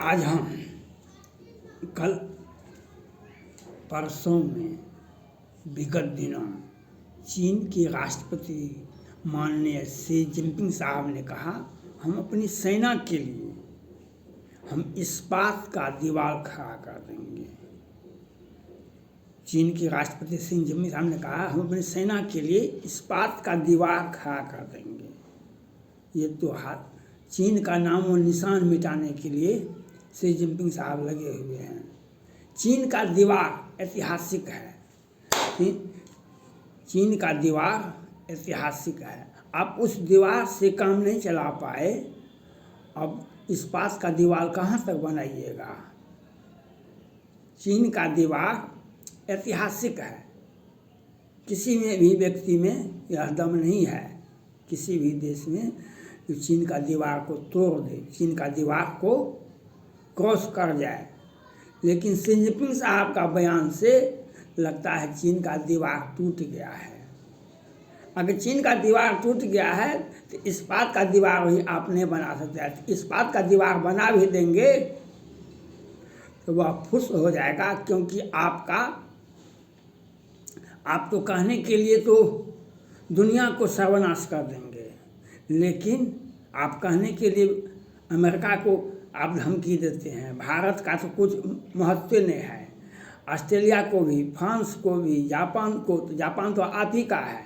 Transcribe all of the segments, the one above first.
आज हम कल परसों में विगत दिनों चीन के राष्ट्रपति माननीय शी जिनपिंग साहब ने कहा हम अपनी सेना के लिए हम इस्पात का दीवार खड़ा कर देंगे। चीन के राष्ट्रपति शी जिनपिंग साहब ने कहा हम अपनी सेना के लिए इस्पात का दीवार खड़ा कर देंगे। ये त्योहार चीन का नाम और निशान मिटाने के लिए शी जिनपिंग साहब लगे हुए हैं। चीन का दीवार ऐतिहासिक है। चीन का दीवार ऐतिहासिक है। आप उस दीवार से काम नहीं चला पाए, अब इस्पात का दीवार कहाँ तक बनाइएगा। चीन का दीवार ऐतिहासिक है। किसी में भी व्यक्ति में यह दम नहीं है, किसी भी देश में जो चीन का दीवार को तोड़ दे, चीन का दीवार को क्रॉस कर जाए। लेकिन शी जिनपिंग साहब का बयान से लगता है चीन का दीवार टूट गया है। अगर चीन का दीवार टूट गया है तो इस्पात का दीवार भी आप नहीं बना सकते। इस्पात का दीवार बना भी देंगे तो वह फुस हो जाएगा, क्योंकि आप तो कहने के लिए तो दुनिया को सर्वनाश कर देंगे, लेकिन आप कहने के लिए अमेरिका को आप धमकी देते हैं। भारत का तो कुछ महत्व नहीं है। ऑस्ट्रेलिया को भी, फ्रांस को भी, जापान को, तो जापान तो आप ही का है,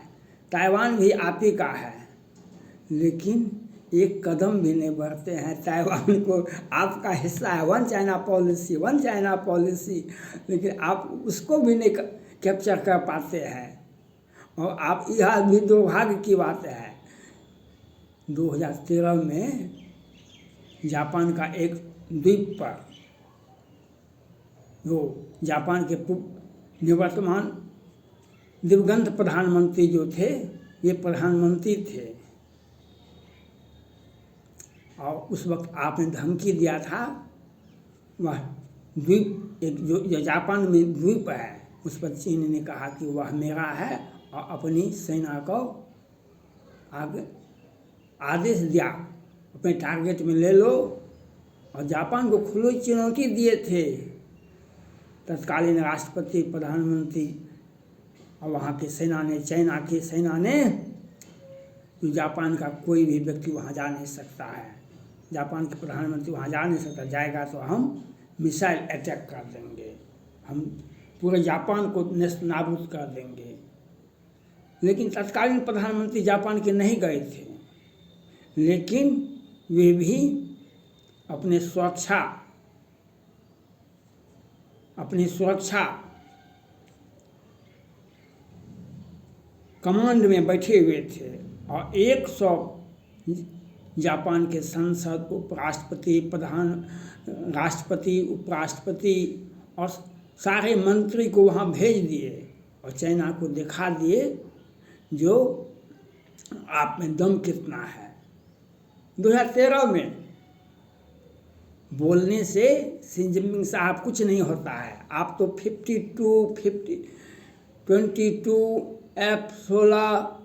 ताइवान भी आप ही का है, लेकिन एक कदम भी नहीं बढ़ते हैं। ताइवान को आपका हिस्सा है, one China policy, one China policy, लेकिन आप उसको भी नहीं कैप्चर कर पाते हैं। और आप यह भी दुर्भाग्य की बात है, 2013 में जापान का एक द्वीप पर जो जापान के निवर्तमान दिवंगत प्रधानमंत्री जो थे, ये प्रधानमंत्री थे, और उस वक्त आपने धमकी दिया था। वह द्वीप एक जो जापान में द्वीप है, उस पर चीन ने कहा कि वह मेरा है, और अपनी सेना को आगे आदेश दिया अपने टारगेट में ले लो। और जापान को खुली चुनौती दिए थे तत्कालीन राष्ट्रपति, प्रधानमंत्री और वहाँ की सेना ने, चाइना की सेना ने, तो जापान का कोई भी व्यक्ति वहाँ जा नहीं सकता है। जापान के प्रधानमंत्री वहाँ जा नहीं सकता, जाएगा तो हम मिसाइल अटैक कर देंगे, हम पूरे जापान को नेस्तनाबूद कर देंगे। लेकिन तत्कालीन प्रधानमंत्री जापान के नहीं गए थे, लेकिन वे भी अपनी सुरक्षा कमांड में बैठे हुए थे, और 100 जापान के संसद, राष्ट्रपति, उपराष्ट्रपति और सारे मंत्री को वहाँ भेज दिए और चाइना को दिखा दिए जो आप में दम कितना है। 2013 में बोलने से शी जिनपिंग साहब कुछ नहीं होता है। आप तो 22 F-16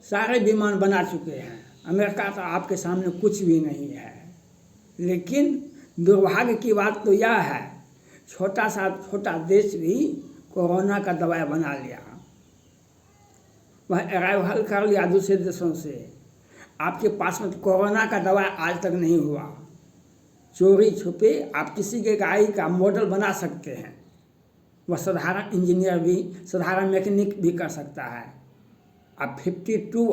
सारे विमान बना चुके हैं। अमेरिका तो आपके सामने कुछ भी नहीं है। लेकिन दुर्भाग्य की बात तो यह है, छोटा देश भी कोरोना का दवाई बना लिया, वह अराइवल कर लिया दूसरे देशों से। आपके पास में कोरोना का दवा आज तक नहीं हुआ। चोरी छुपे आप किसी के गाड़ी का मॉडल बना सकते हैं, वह साधारण इंजीनियर भी, साधारण मैकेनिक भी कर सकता है। आप 52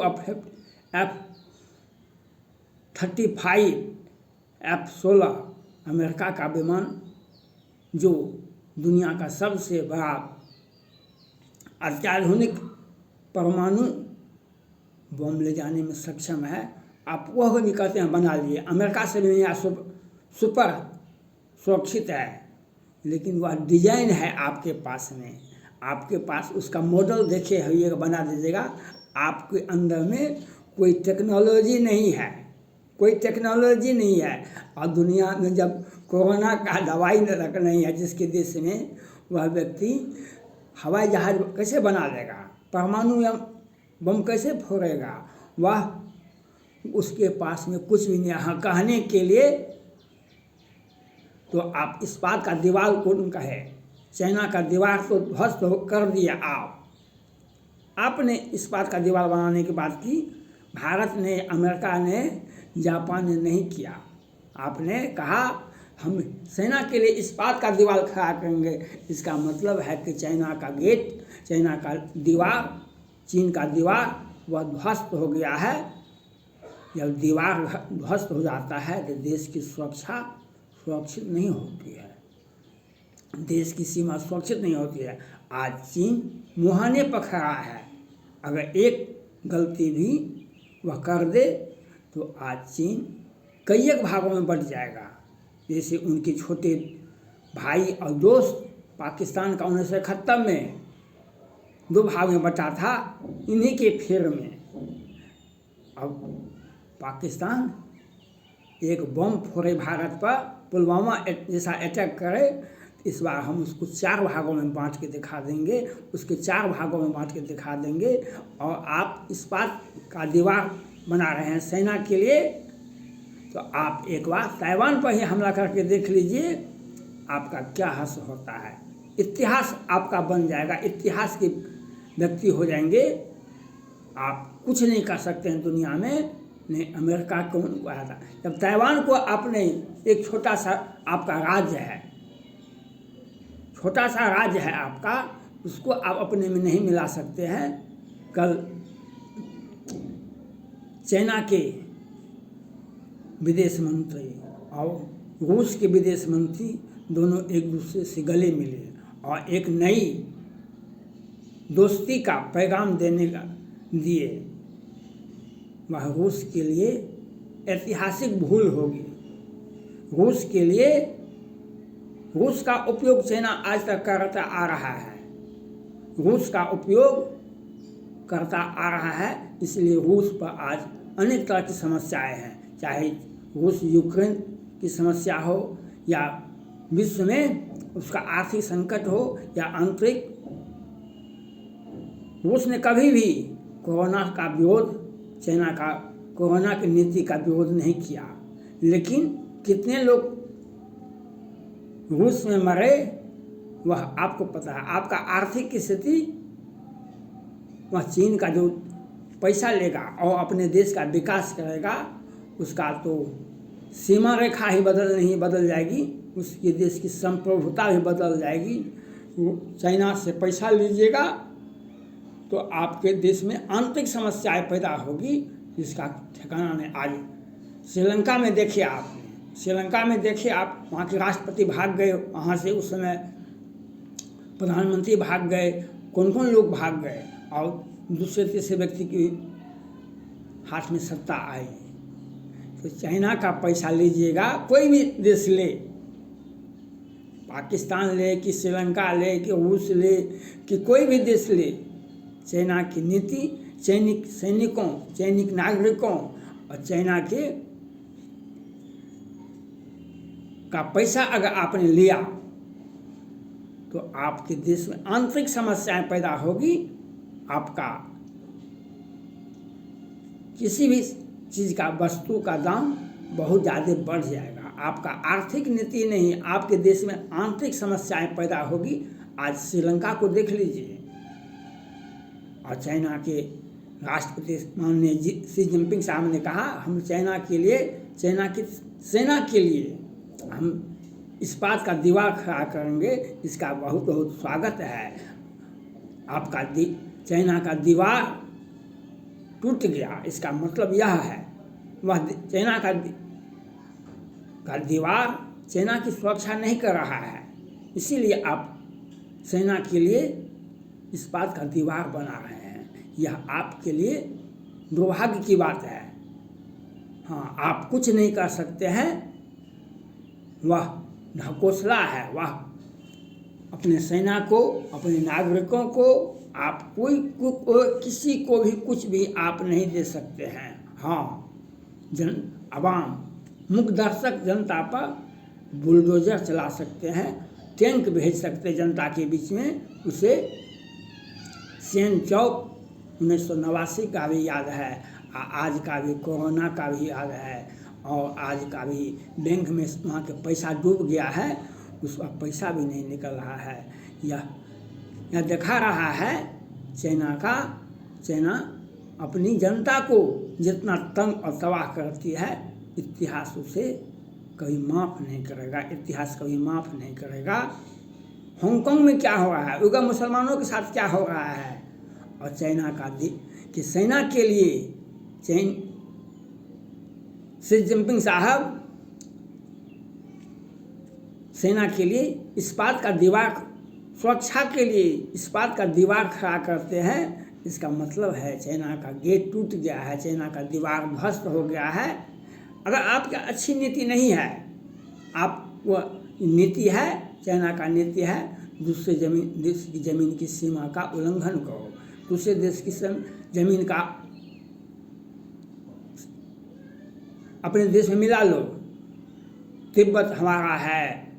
F-35 F-16 अमेरिका का विमान, जो दुनिया का सबसे बड़ा अत्याधुनिक परमाणु बम ले जाने में सक्षम है, आप वह भी कहते हैं बना लिए। अमेरिका से भी यहाँ सुपर सुरक्षित है, लेकिन वह डिजाइन है आपके पास में। आपके पास उसका मॉडल देखे हुए बना दीजिएगा। आपके अंदर में कोई टेक्नोलॉजी नहीं है, कोई टेक्नोलॉजी नहीं है। और दुनिया में जब कोरोना का दवाई नहीं है जिसके देश में, वह व्यक्ति हवाई जहाज कैसे बना देगा, परमाणु या बम कैसे फोड़ेगा। वह उसके पास में कुछ भी नहीं है। हाँ, कहने के लिए तो आप इस्पात का दीवार कौन कहे? चाइना का दीवार तो ध्वस्त कर दिया आपने इस्पात का दीवार बनाने की बात की। भारत ने, अमेरिका ने, जापान ने नहीं किया। आपने कहा हम सेना के लिए इस्पात का दीवार खड़ा करेंगे। इसका मतलब है कि चाइना का गेट, चाइना का दीवार, चीन का दीवार वह ध्वस्त हो गया है। जब दीवार ध्वस्त हो जाता है तो देश की सुरक्षा सुरक्षित नहीं होती है, देश की सीमा सुरक्षित नहीं होती है। आज चीन मुहाने पर खड़ा है। अगर एक गलती भी वह कर दे तो आज चीन कई एक भागों में बंट जाएगा। जैसे उनके छोटे भाई और दोस्त पाकिस्तान का 1971 में 2 भाग में बटा था, इन्हीं के फेर में अब पाकिस्तान एक बम फोड़े भारत पर, पुलवामा जैसा अटैक करे। इस बार हम उसको 4 भागों में बांट के दिखा देंगे, उसके 4 भागों में बांट के दिखा देंगे। और आप इस्पात का दीवार बना रहे हैं सेना के लिए, तो आप एक बार ताइवान पर ही हमला करके देख लीजिए आपका क्या हश्र होता है। इतिहास आपका बन जाएगा, इतिहास के व्यक्ति हो जाएंगे। आप कुछ नहीं कर सकते हैं दुनिया में। नहीं, अमेरिका को आया था जब ताइवान को आपने, एक छोटा सा आपका राज्य है, छोटा सा राज्य है आपका, उसको आप अपने में नहीं मिला सकते हैं। कल चाइना के विदेश मंत्री और रूस के विदेश मंत्री दोनों एक दूसरे से गले मिले और एक नई दोस्ती का पैगाम देने का दिए। वह रूस के लिए ऐतिहासिक भूल होगी। रूस के लिए, रूस का उपयोग चाइना आज तक करता आ रहा है, रूस का उपयोग करता आ रहा है। इसलिए रूस पर आज अनेक तरह की समस्याएं हैं, चाहे रूस यूक्रेन की समस्या हो या विश्व में उसका आर्थिक संकट हो या आंतरिक। रूस ने कभी भी कोरोना का विरोध, चाइना का कोरोना की नीति का विरोध नहीं किया, लेकिन कितने लोग रूस में मरे वह आपको पता है। आपका आर्थिक स्थिति, वह चीन का जो पैसा लेगा और अपने देश का विकास करेगा, उसका तो सीमा रेखा ही बदल जाएगी, उसके देश की संप्रभुता भी बदल जाएगी। चाइना से पैसा लीजिएगा तो आपके देश में आंतरिक समस्याएं पैदा होगी, जिसका ठिकाना नहीं। आज श्रीलंका में देखिए, आपने श्रीलंका में देखिए, आप वहाँ के राष्ट्रपति भाग गए, वहाँ से उस समय प्रधानमंत्री भाग गए, कौन कौन लोग भाग गए और दूसरे तीसरे व्यक्ति के हाथ में सत्ता आई। तो चाइना का पैसा लीजिएगा, कोई भी देश ले, पाकिस्तान ले कि श्रीलंका ले कि रूस ले कि कोई भी देश ले, चाइना की नीति चैनिक सैनिकों, चैनिक नागरिकों और चाइना के का पैसा अगर आपने लिया तो आपके देश में आंतरिक समस्याएं पैदा होगी। आपका किसी भी चीज़ का, वस्तु का दाम बहुत ज़्यादा बढ़ जाएगा। आपका आर्थिक नीति नहीं, आपके देश में आंतरिक समस्याएं पैदा होगी। आज श्रीलंका को देख लीजिए, और चाइना के राष्ट्रपति माननीय शी जिनपिंग साहब ने कहा हम चाइना के लिए, चाइना की सेना के लिए हम इस्पात का दीवार खड़ा करेंगे। इसका बहुत बहुत स्वागत है। आपका चाइना का दीवार टूट गया, इसका मतलब यह है वह चाइना का दीवार चाइना की सुरक्षा नहीं कर रहा है। इसीलिए आप सेना के लिए इस्पात का दीवार बना रहे हैं। यह आपके लिए दुर्भाग्य की बात है। हाँ, आप कुछ नहीं कर सकते हैं, वह ढकोसला है। वह अपने सेना को, अपने नागरिकों को, आप किसी को भी कुछ भी आप नहीं दे सकते हैं। हाँ, अवाम, मुख्य दर्शक जनता पर बुलडोजर चला सकते हैं, टैंक भेज सकते हैं जनता के बीच में। उसे सेन चौक 1989 का भी याद है, आज का भी कोरोना का भी याद है, और आज का भी बैंक में वहाँ के पैसा डूब गया है, उसका पैसा भी नहीं निकल रहा है। यह दिखा रहा है चाइना अपनी जनता को जितना तंग और तबाह करती है, इतिहास उसे कभी माफ़ नहीं करेगा, इतिहास कभी माफ़ नहीं करेगा। हांगकांग में क्या हो रहा है, उनका मुसलमानों के साथ क्या हो रहा है, और चाइना कि सेना के लिए शी जिनपिंग साहब सेना के लिए इस्पात का दीवार, सुरक्षा के लिए इस्पात का दीवार खड़ा करते हैं। इसका मतलब है चाइना का गेट टूट गया है, चाइना का दीवार ध्वस्त हो गया है। अगर आपकी अच्छी नीति नहीं है, आप वो नीति है, चाइना का नीति है दूसरे देश की ज़मीन की सीमा का उल्लंघन करो, दूसरे देश की ज़मीन का अपने देश में मिला लो। तिब्बत हमारा है,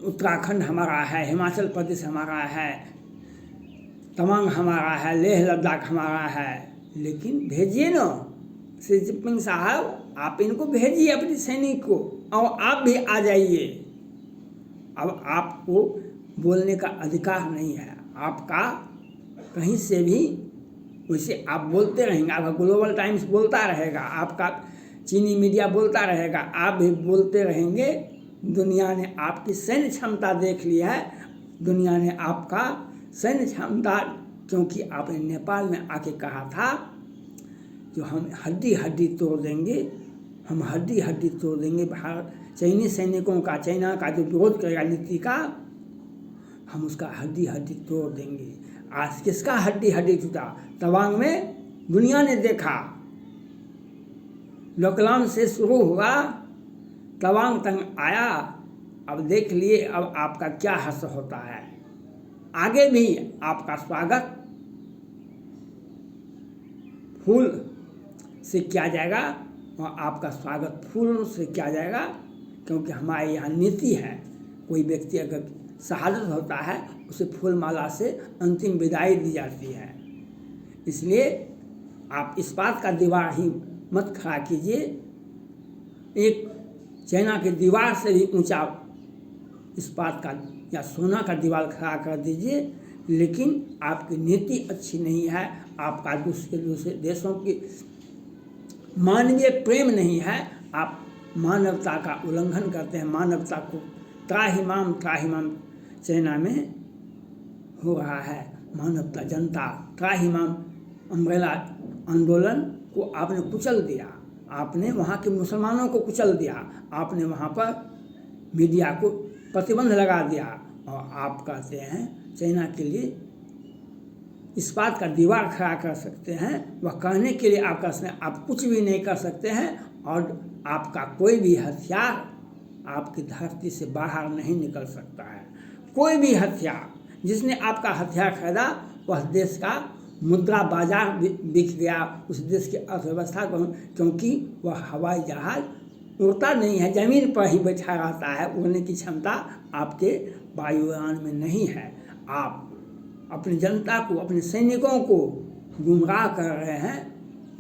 उत्तराखंड हमारा है, हिमाचल प्रदेश हमारा है, तवांग हमारा है, लेह लद्दाख हमारा है, लेकिन भेजिए ना शी जिनपिंग साहब, आप इनको भेजिए अपने सैनिक को, और आप भी आ जाइए। अब आपको बोलने का अधिकार नहीं है, आपका कहीं से भी वैसे आप बोलते रहेंगे, आपका ग्लोबल टाइम्स बोलता रहेगा, आपका चीनी मीडिया बोलता रहेगा, आप भी बोलते रहेंगे। दुनिया ने आपकी सैन्य क्षमता देख ली है, दुनिया ने आपका सैन्य क्षमता, क्योंकि आपने नेपाल में आके कहा था जो हम हड्डी हड्डी तोड़ देंगे, हम हड्डी हड्डी तोड़ देंगे चाइनीज सैनिकों का, चाइना का जो विरोध करेगा नीति का, हम उसका हड्डी हड्डी तोड़ देंगे। आज किसका हड्डी हड्डी टूटा? तवांग में दुनिया ने देखा, डोकलाम से शुरू हुआ, तवांग तक आया। अब देख लिए अब आपका क्या हश्र होता है। आगे भी आपका स्वागत फूल से किया जाएगा, और आपका स्वागत फूल से किया जाएगा, क्योंकि हमारे यहाँ नीति है, कोई व्यक्ति अगर शहादत होता है उसे फूल माला से अंतिम विदाई दी जाती है। इसलिए आप इस बात का दीवार ही मत खड़ा कीजिए, एक चाइना के दीवार से भी ऊंचा इस बात का या सोना का दीवार खड़ा कर दीजिए, लेकिन आपकी नीति अच्छी नहीं है, आपका दूसरे देशों की मानवीय प्रेम नहीं है, आप मानवता का उल्लंघन करते हैं, मानवता को त्राहिमाम चाइना में हो रहा है। मानवता जनता त्राहिमाम अम्ब्रेला आंदोलन को आपने कुचल दिया, आपने वहाँ के मुसलमानों को कुचल दिया, आपने वहाँ पर मीडिया को प्रतिबंध लगा दिया, और आप कहते हैं चाइना के लिए इस बात का दीवार खड़ा कर सकते हैं। वह कहने के लिए आप कहते हैं आप कुछ भी नहीं कर सकते हैं, और आपका कोई भी हथियार आपकी धरती से बाहर नहीं निकल सकता है। कोई भी हथियार, जिसने आपका हथियार खरीदा वह देश का मुद्रा बाजार बिक गया, उस देश की अर्थव्यवस्था को, क्योंकि वह हवाई जहाज उड़ता नहीं है, ज़मीन पर ही बैठा रहता है, उड़ने की क्षमता आपके वायुयान में नहीं है। आप अपनी जनता को, अपने सैनिकों को गुमराह कर रहे हैं,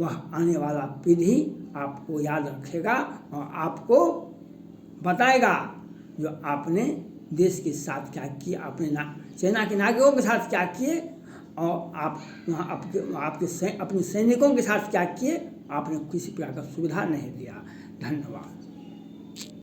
वह आने वाला पीढ़ी आपको याद रखेगा और आपको बताएगा जो आपने देश के साथ क्या किया, अपने चाइना के नागरिकों के साथ क्या किए, और आप वहाँ अपने सैनिकों के साथ क्या किए। आपने किसी प्रकार का सुविधा नहीं दिया। धन्यवाद।